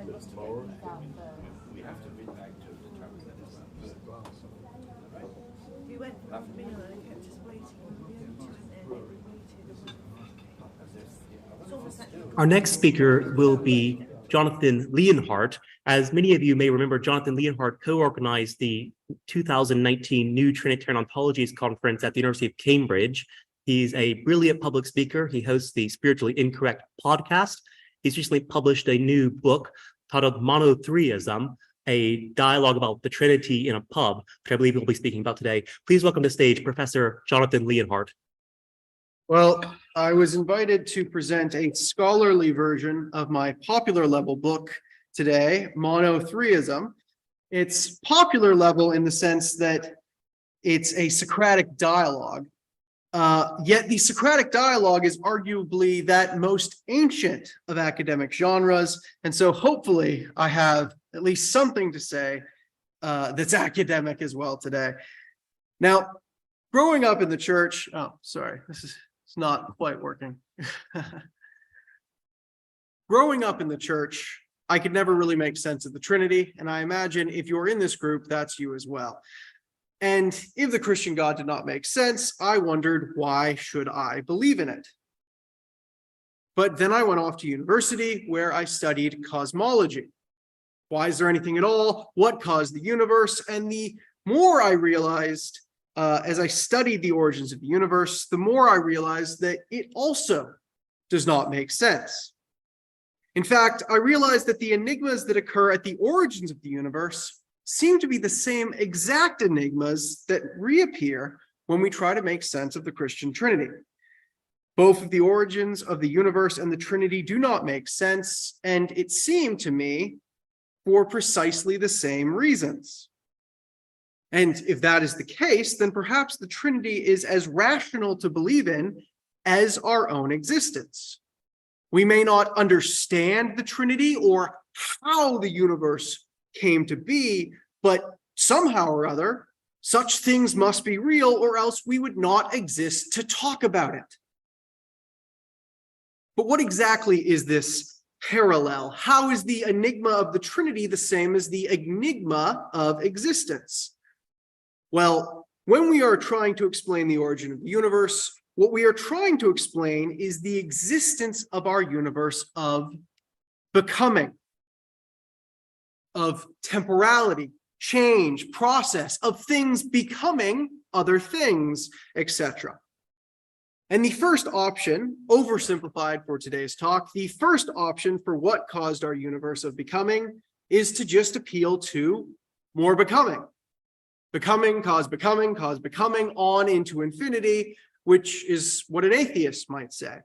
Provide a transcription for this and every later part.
We have to read back to the transcendence. We went for half a minute and I kept just waiting. Our next speaker will be Jonathan Lyonhart. As many of you may remember, Jonathan Lyonhart co-organized the 2019 New Trinitarian Ontologies conference at the University of Cambridge. He's a brilliant public speaker. He hosts the Spiritually Incorrect podcast. He's recently published a new book titled MonoThreeism, a dialogue about the Trinity in a pub, which I believe we'll be speaking about today. Please welcome to stage Professor Jonathan Lyonhart. Well, I was invited to present a scholarly version of my popular level book today, MonoThreeism. It's popular level in the sense that it's a Socratic dialogue. Yet the Socratic dialogue is arguably that most ancient of academic genres. And so hopefully I have at least something to say that's academic as well today. Now, growing up in the church, it's not quite working. Growing up in the church, I could never really make sense of the Trinity. And I imagine if you're in this group, that's you as well. And if the Christian God did not make sense, I wondered, why should I believe in it? But then I went off to university where I studied cosmology. Why is there anything at all? What caused the universe? And the more I realized, as I studied the origins of the universe, the more I realized that it also does not make sense. In fact, I realized that the enigmas that occur at the origins of the universe seem to be the same exact enigmas that reappear when we try to make sense of the Christian Trinity. Both of the origins of the universe and the Trinity do not make sense, and it seemed to me for precisely the same reasons. And if that is the case, then perhaps the Trinity is as rational to believe in as our own existence. We may not understand the Trinity or how the universe came to be, but somehow or other, such things must be real, or else we would not exist to talk about it. But what exactly is this parallel? How is the enigma of the Trinity the same as the enigma of existence? Well, when we are trying to explain the origin of the universe, what we are trying to explain is the existence of our universe of becoming, of temporality, change, process, of things becoming other things, etc. And the first option, oversimplified for today's talk, the first option for what caused our universe of becoming is to just appeal to more becoming. Becoming, cause becoming, on into infinity, which is what an atheist might say.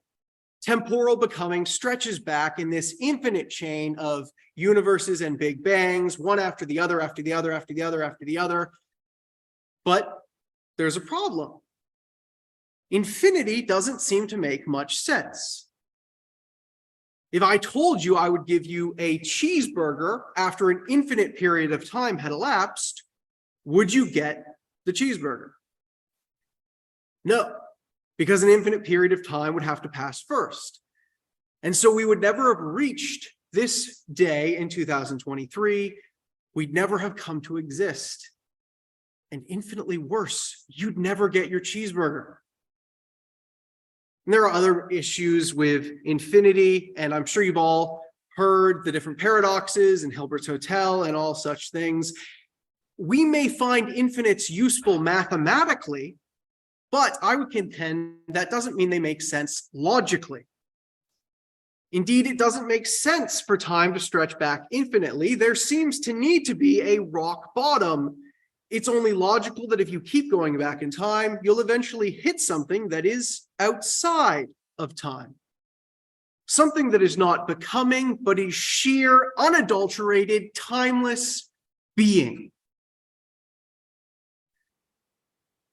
Temporal becoming stretches back in this infinite chain of universes and big bangs, one after the other, after the other, after the other, after the other. But there's a problem. Infinity doesn't seem to make much sense. If I told you I would give you a cheeseburger after an infinite period of time had elapsed, would you get the cheeseburger? No, because an infinite period of time would have to pass first. And so we would never have reached this day in 2023. We'd never have come to exist. And infinitely worse, you'd never get your cheeseburger. And there are other issues with infinity, and I'm sure you've all heard the different paradoxes in Hilbert's Hotel and all such things. We may find infinites useful mathematically, but I would contend that doesn't mean they make sense logically. Indeed, it doesn't make sense for time to stretch back infinitely. There seems to need to be a rock bottom. It's only logical that if you keep going back in time, you'll eventually hit something that is outside of time. Something that is not becoming, but is sheer, unadulterated, timeless being.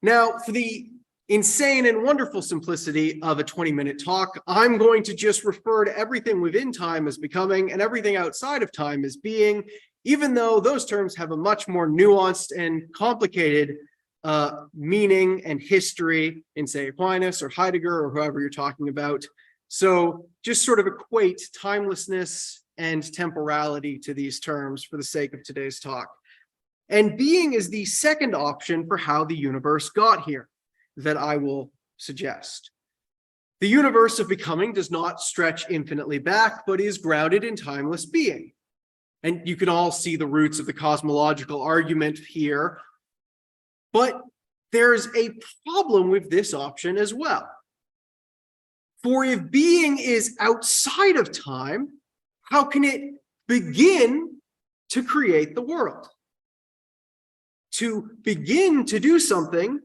Now, for the insane and wonderful simplicity of a 20-minute talk, I'm going to just refer to everything within time as becoming and everything outside of time as being, even though those terms have a much more nuanced and complicated meaning and history in, say, Aquinas or Heidegger or whoever you're talking about. So just sort of equate timelessness and temporality to these terms for the sake of today's talk. And being is the second option for how the universe got here that I will suggest. The universe of becoming does not stretch infinitely back, but is grounded in timeless being. And you can all see the roots of the cosmological argument here. But there's a problem with this option as well. For if being is outside of time, how can it begin to create the world? To begin to do something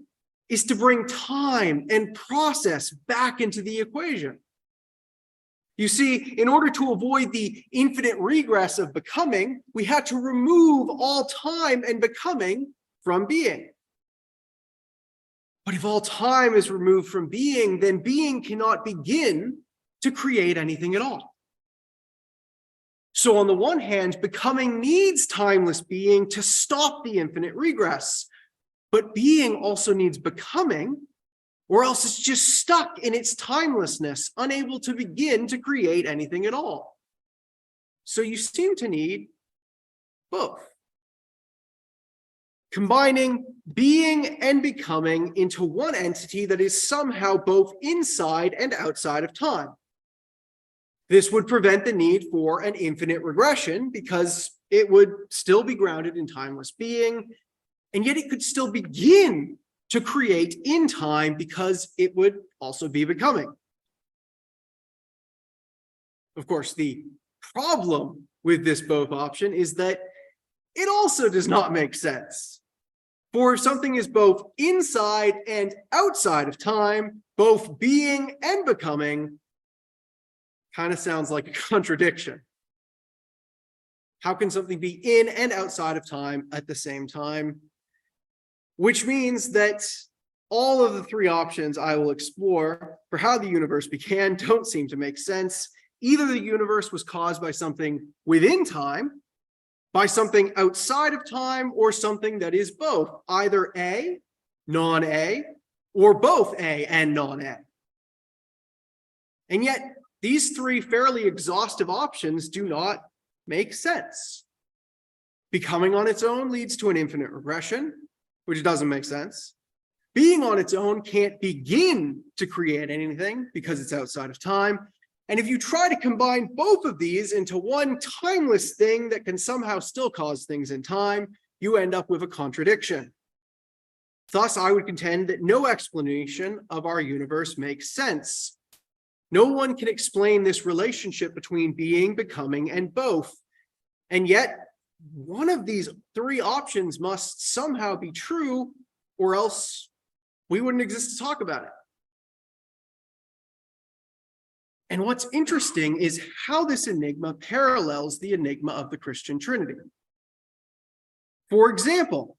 is to bring time and process back into the equation. You see, in order to avoid the infinite regress of becoming, we had to remove all time and becoming from being. But if all time is removed from being, then being cannot begin to create anything at all. So on the one hand, becoming needs timeless being to stop the infinite regress, but being also needs becoming, or else it's just stuck in its timelessness, unable to begin to create anything at all. So you seem to need both. Combining being and becoming into one entity that is somehow both inside and outside of time. This would prevent the need for an infinite regression because it would still be grounded in timeless being, and yet it could still begin to create in time because it would also be becoming. Of course, the problem with this both option is that it also does not make sense. For if something is both inside and outside of time, both being and becoming kind of sounds like a contradiction. How can something be in and outside of time at the same time? Which means that all of the three options I will explore for how the universe began don't seem to make sense. Either the universe was caused by something within time, by something outside of time, or something that is both, either A, non-A, or both A and non-A. And yet, these three fairly exhaustive options do not make sense. Becoming on its own leads to an infinite regression, which doesn't make sense. Being on its own can't begin to create anything because it's outside of time. And if you try to combine both of these into one timeless thing that can somehow still cause things in time, you end up with a contradiction. Thus, I would contend that no explanation of our universe makes sense. No one can explain this relationship between being, becoming, and both. And yet, one of these three options must somehow be true, or else we wouldn't exist to talk about it. And what's interesting is how this enigma parallels the enigma of the Christian Trinity. For example,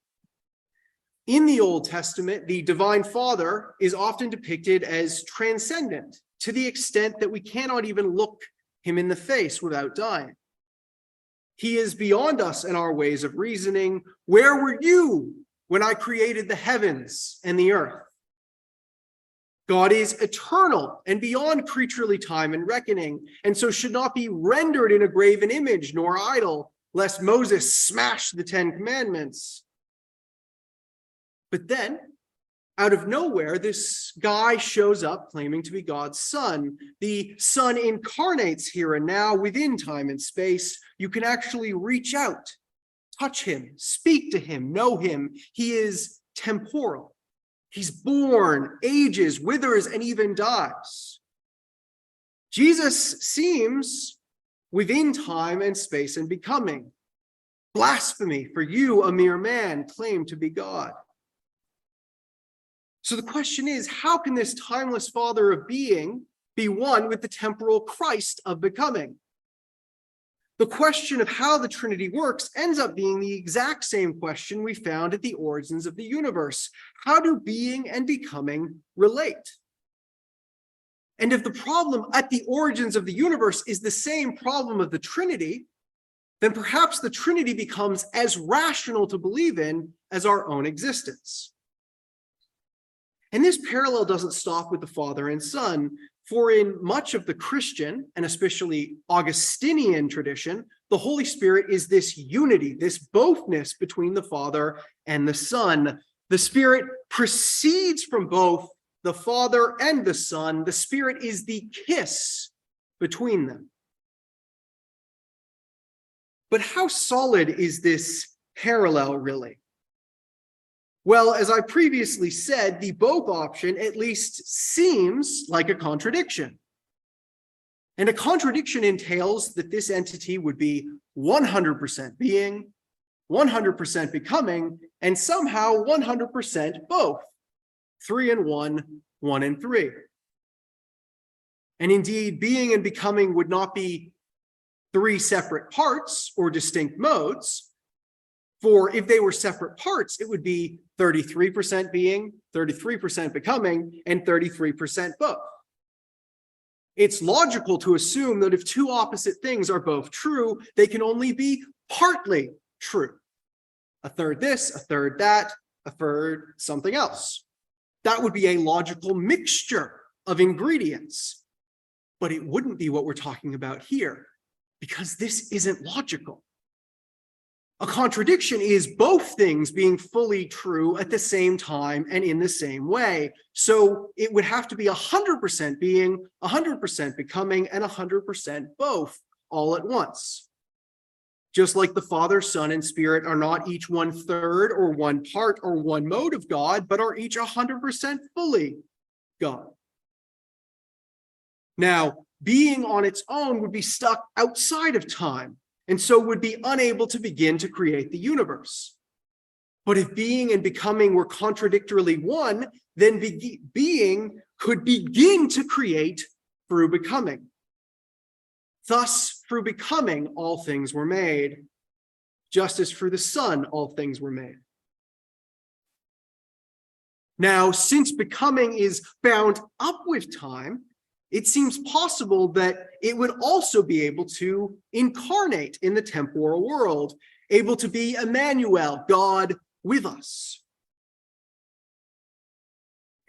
in the Old Testament, the Divine Father is often depicted as transcendent to the extent that we cannot even look him in the face without dying. He is beyond us in our ways of reasoning. Where were you when I created the heavens and the earth? God is eternal and beyond creaturely time and reckoning, and so should not be rendered in a graven image nor idol, lest Moses smash the 10 Commandments. But then, out of nowhere, this guy shows up claiming to be God's son. The son incarnates here and now within time and space. You can actually reach out, touch him, speak to him, know him. He is temporal. He's born, ages, withers, and even dies. Jesus seems within time and space and becoming. Blasphemy for you, a mere man, claim to be God. So the question is, how can this timeless Father of being be one with the temporal Christ of becoming? The question of how the Trinity works ends up being the exact same question we found at the origins of the universe. How do being and becoming relate? And if the problem at the origins of the universe is the same problem of the Trinity, then perhaps the Trinity becomes as rational to believe in as our own existence. And this parallel doesn't stop with the Father and Son. For in much of the Christian, and especially Augustinian tradition, the Holy Spirit is this unity, this bothness between the Father and the Son. The Spirit proceeds from both the Father and the Son. The Spirit is the kiss between them. But how solid is this parallel, really? Well, as I previously said, the both option at least seems like a contradiction. And a contradiction entails that this entity would be 100% being, 100% becoming, and somehow 100% both. 3 and 1, 1 and 3. And indeed, being and becoming would not be 3 separate parts or distinct modes. For if they were separate parts, it would be 33% being, 33% becoming, and 33% both. It's logical to assume that if 2 opposite things are both true, they can only be partly true. A third this, a third that, a third something else. That would be a logical mixture of ingredients. But it wouldn't be what we're talking about here, because this isn't logical. A contradiction is both things being fully true at the same time and in the same way. So it would have to be 100% being, 100% becoming, and 100% both all at once. Just like the Father, Son, and Spirit are not each 1/3 or 1 part or 1 mode of God, but are each 100% fully God. Now, being on its own would be stuck outside of time, and so would be unable to begin to create the universe. But if being and becoming were contradictorily one, then being could begin to create through becoming. Thus, through becoming, all things were made, just as through the Son, all things were made. Now, since becoming is bound up with time, it seems possible that it would also be able to incarnate in the temporal world, able to be Emmanuel, God with us.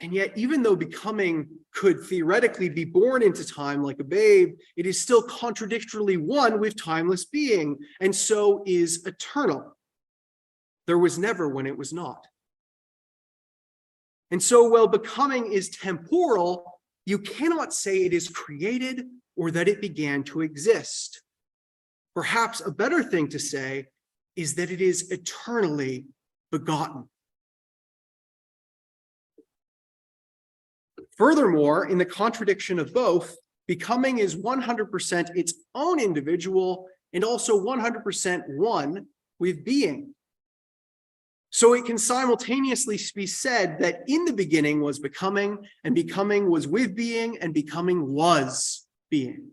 And yet, even though becoming could theoretically be born into time like a babe, it is still contradictorily one with timeless being, and so is eternal. There was never when it was not. And so, while becoming is temporal, you cannot say it is created or that it began to exist. Perhaps a better thing to say is that it is eternally begotten. Furthermore, in the contradiction of both, becoming is 100% its own individual and also 100% one with being. So it can simultaneously be said that in the beginning was becoming, and becoming was with being, and becoming was being.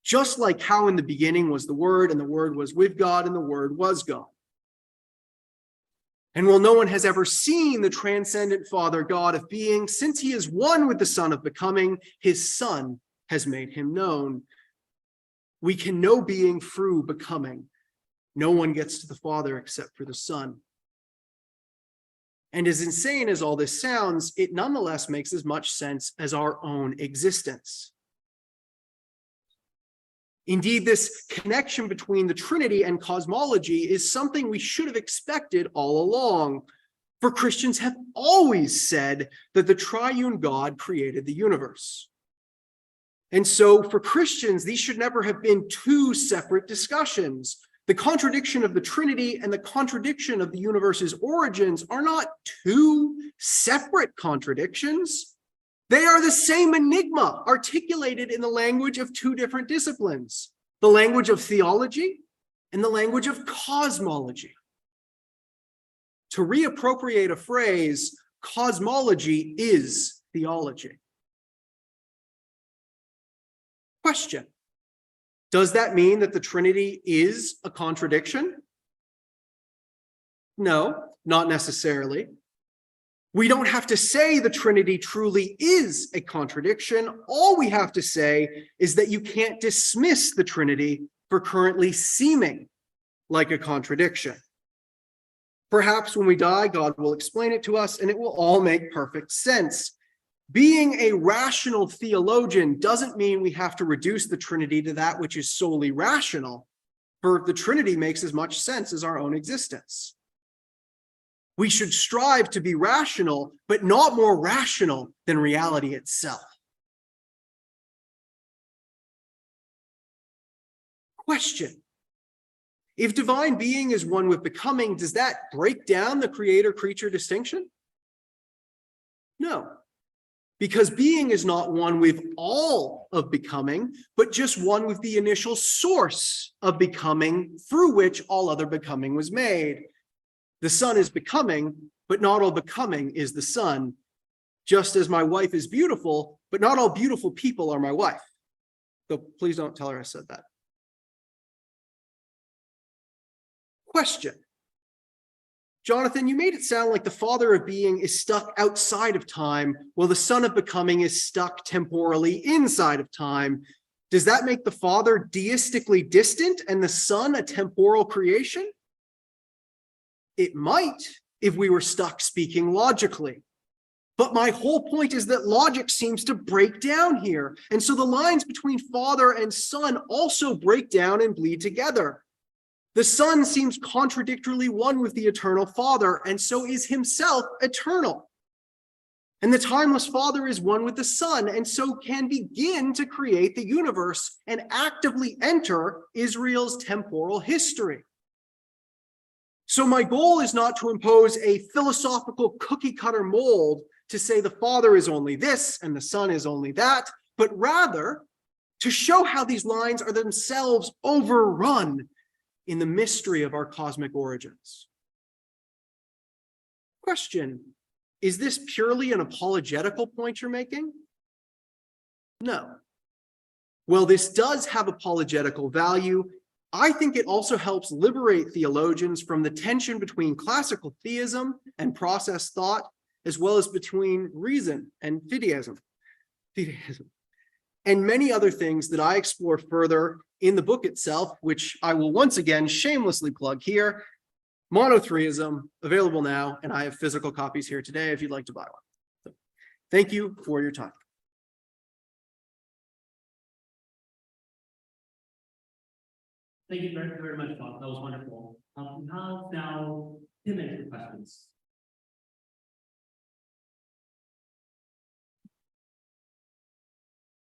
Just like how in the beginning was the Word, and the Word was with God, and the Word was God. And while no one has ever seen the transcendent Father God of being, since he is one with the Son of becoming, his Son has made him known. We can know being through becoming. No one gets to the Father except for the Son. And as insane as all this sounds, it nonetheless makes as much sense as our own existence. Indeed, this connection between the Trinity and cosmology is something we should have expected all along, for Christians have always said that the triune God created the universe. And so for Christians, these should never have been 2 separate discussions. The contradiction of the Trinity and the contradiction of the universe's origins are not 2 separate contradictions. They are the same enigma articulated in the language of 2 different disciplines, the language of theology and the language of cosmology. To reappropriate a phrase, cosmology is theology. Question: does that mean that the Trinity is a contradiction? No, not necessarily. We don't have to say the Trinity truly is a contradiction. All we have to say is that you can't dismiss the Trinity for currently seeming like a contradiction. Perhaps when we die, God will explain it to us and it will all make perfect sense. Being a rational theologian doesn't mean we have to reduce the Trinity to that which is solely rational, for the Trinity makes as much sense as our own existence. We should strive to be rational, but not more rational than reality itself. Question: if divine being is one with becoming, does that break down the creator-creature distinction? No, because being is not one with all of becoming, but just one with the initial source of becoming through which all other becoming was made. The Son is becoming, but not all becoming is the Son. Just as my wife is beautiful, but not all beautiful people are my wife. So please don't tell her I said that. Question: Jonathan, you made it sound like the Father of being is stuck outside of time, while the Son of becoming is stuck temporally inside of time. Does that make the Father deistically distant and the Son a temporal creation? It might, if we were stuck speaking logically. But my whole point is that logic seems to break down here. And so the lines between Father and Son also break down and bleed together. The Son seems contradictorily one with the eternal Father, and so is himself eternal. And the timeless Father is one with the Son, and so can begin to create the universe and actively enter Israel's temporal history. So my goal is not to impose a philosophical cookie-cutter mold to say the Father is only this and the Son is only that, but rather to show how these lines are themselves overrun in the mystery of our cosmic origins. Question: is this purely an apologetical point you're making? No. Well, this does have apologetical value. I think it also helps liberate theologians from the tension between classical theism and process thought, as well as between reason and fideism, and many other things that I explore further in the book itself, which I will once again shamelessly plug here. MonoThreeism, available now, and I have physical copies here today if you'd like to buy one. So, thank you for your time. Thank you very, very much, Bob. That was wonderful. We have now 10 minutes for questions.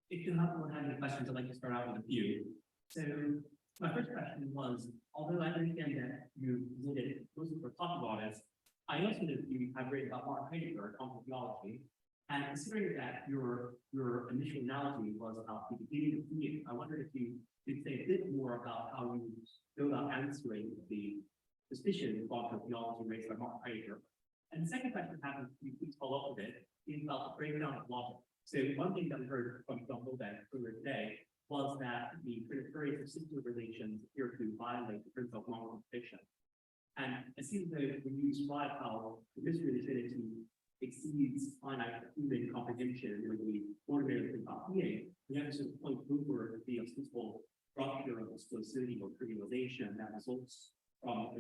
If you don't have any questions, I'd like to start out with a few. So my first question was, although I understand that you did it mostly for talking about it, I also know that you have written about Martin Heidegger, theology, and considering that your initial analogy was about the beginning of being, I wonder if you could say a bit more about how you go about answering the suspicion of theology raised by Martin Heidegger. And the second question I have, if you please follow up with it, is about the breakdown of logic. So one thing that we heard from Milbank earlier today was that the Trinitarian subsidiary relations appear to violate the principle of non-contradiction. And it seems that when you describe how the mystery of the Trinity exceeds finite human comprehension when we ordinarily think about being, we have to sort of point over the ostensible structure of exclusivity or trivialization that results from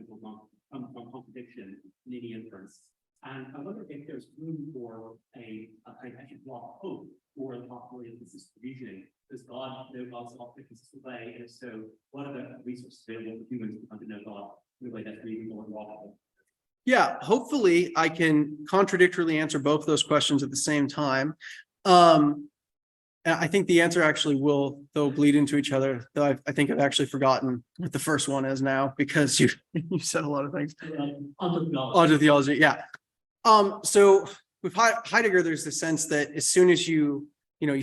contradiction in any inference. And I wonder if there's room for a kind of block hope for the possibility of consistent reasoning. Does God know God's not in a consistent way? And if so, what are the resources available for humans to come to know God in a way that's reasonable and lawful? Yeah, hopefully I can contradictorily answer both those questions at the same time. And I think the answer actually will, though, bleed into each other, though I think I've actually forgotten what the first one is now, because you said a lot of things. Onto theology, yeah. So with Heidegger, there's the sense that as soon as you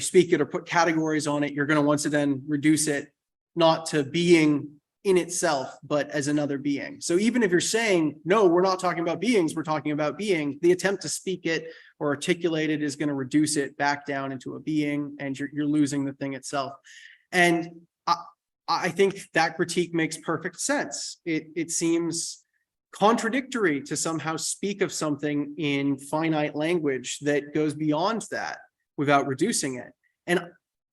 speak it or put categories on it, you're going to once again reduce it not to being in itself, but as another being. So even if you're saying, no, we're not talking about beings, we're talking about being, the attempt to speak it or articulate it is going to reduce it back down into a being, and you're losing the thing itself. And I think that critique makes perfect sense. It seems contradictory to somehow speak of something in finite language that goes beyond that without reducing it. And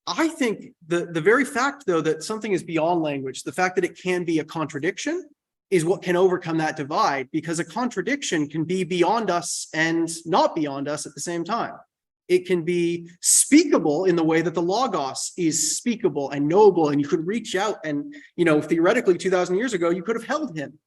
I think the very fact, though, that something is beyond language, the fact that it can be a contradiction is what can overcome that divide, because a contradiction can be beyond us and not beyond us at the same time. It can be speakable in the way that the Logos is speakable and knowable, and you could reach out and, theoretically 2,000 years ago, you could have held him.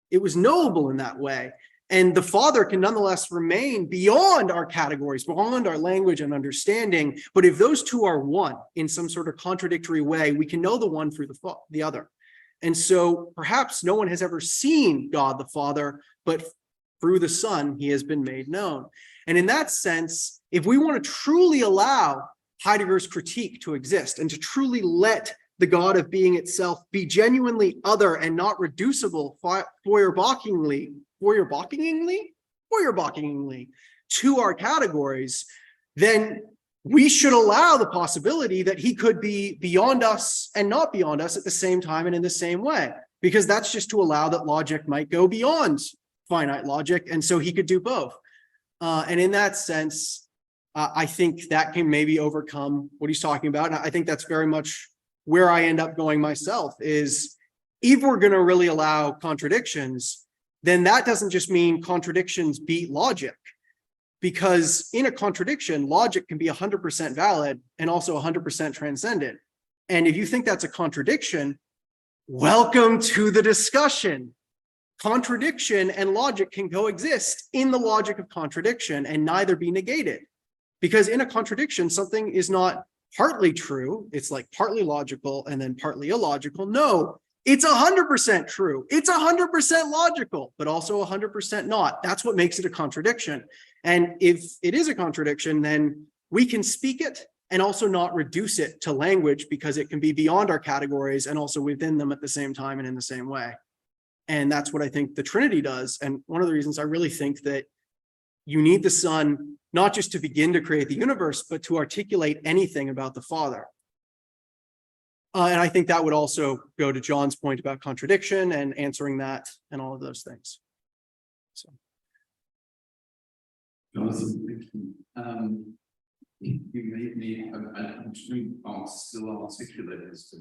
It was knowable in that way. And the Father can nonetheless remain beyond our categories, beyond our language and understanding. But if those two are one in some sort of contradictory way, we can know the one through the other. And so perhaps no one has ever seen God the Father, but through the Son, he has been made known. And in that sense, if we want to truly allow Heidegger's critique to exist and to truly let the God of being itself be genuinely other and not reducible Feuerbachingly to our categories, then we should allow the possibility that he could be beyond us and not beyond us at the same time and in the same way, because that's just to allow that logic might go beyond finite logic, and so he could do both. And in that sense, I think that can maybe overcome what he's talking about. And I think that's very much where I end up going myself, is if we're going to really allow contradictions, then that doesn't just mean contradictions beat logic, because in a contradiction, logic can be 100% valid and also 100% transcendent. And if you think that's a contradiction, welcome to the discussion. Contradiction and logic can coexist in the logic of contradiction and neither be negated. Because in a contradiction, something is not partly true. It's like partly logical and then partly illogical. No, it's 100% true. It's 100% logical, but also 100% not. That's what makes it a contradiction. And if it is a contradiction, then we can speak it and also not reduce it to language, because it can be beyond our categories and also within them at the same time and in the same way. And that's what I think the Trinity does. And one of the reasons I really think that you need the Son, not just to begin to create the universe, but to articulate anything about the Father. And I think that would also go to John's point about contradiction and answering that and all of those things. So. Jonathan, thank you. You made me, I'm still articulate this,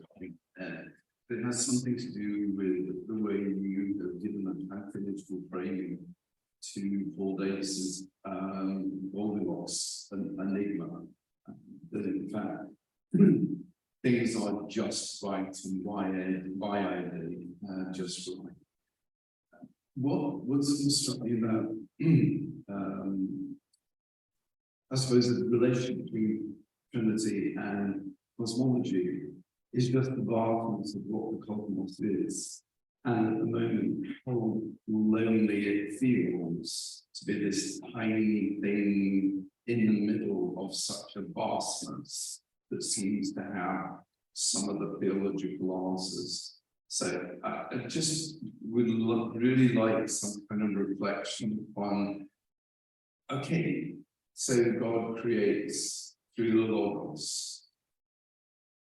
it has something to do with the way you have given a metaphysical framing to Paul Davis's Goldilocks and Enigma. That in fact, things are just right and why are they just right? What's struck me about, I suppose, the relation between Trinity and cosmology is just the vastness of what the cosmos is, and at the moment how lonely it feels to be this tiny thing in the middle of such a vastness that seems to have some of the theological answers. So I just would really like some kind of reflection on, okay, so God creates through the Logos.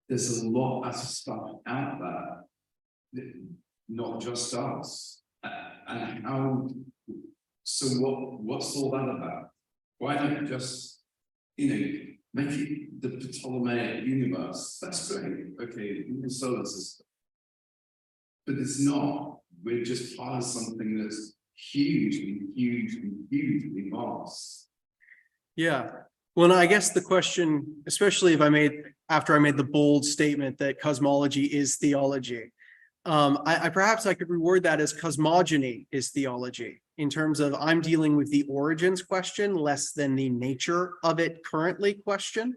There's a lot of stuff out there, not just us. And how, so what's all that about? Why not just, make it the Ptolemaic universe? That's great, okay, in the solar system. But it's not. We're just part of something that's hugely hugely vast. Yeah. Well, I guess the question, especially after I made the bold statement that cosmology is theology, perhaps I could reword that as cosmogony is theology, in terms of I'm dealing with the origins question less than the nature of it currently question.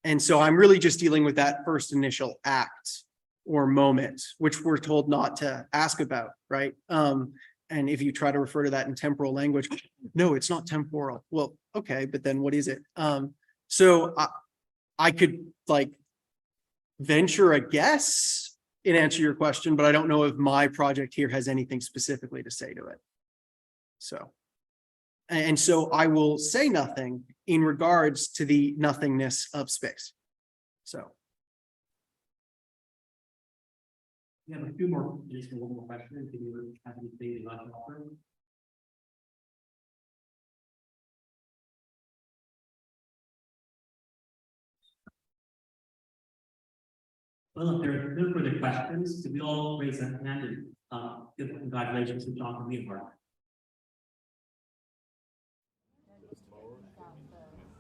And so I'm really just dealing with that first initial act or moment, which we're told not to ask about, right? And if you try to refer to that in temporal language, no, it's not temporal. Well, okay, but then what is it? So I could venture a guess in answer to your question, but I don't know if my project here has anything specifically to say to it. So, and so I will say nothing in regards to the nothingness of space. So. We have a few more, just one more question. If you have anything you'd like to offer? Well, if there are no further questions, could we all raise a hand and give congratulations to Jonathan Lyonhart?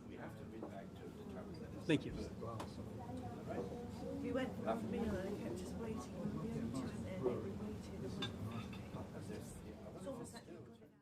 We have to Thank you. We went from half a million and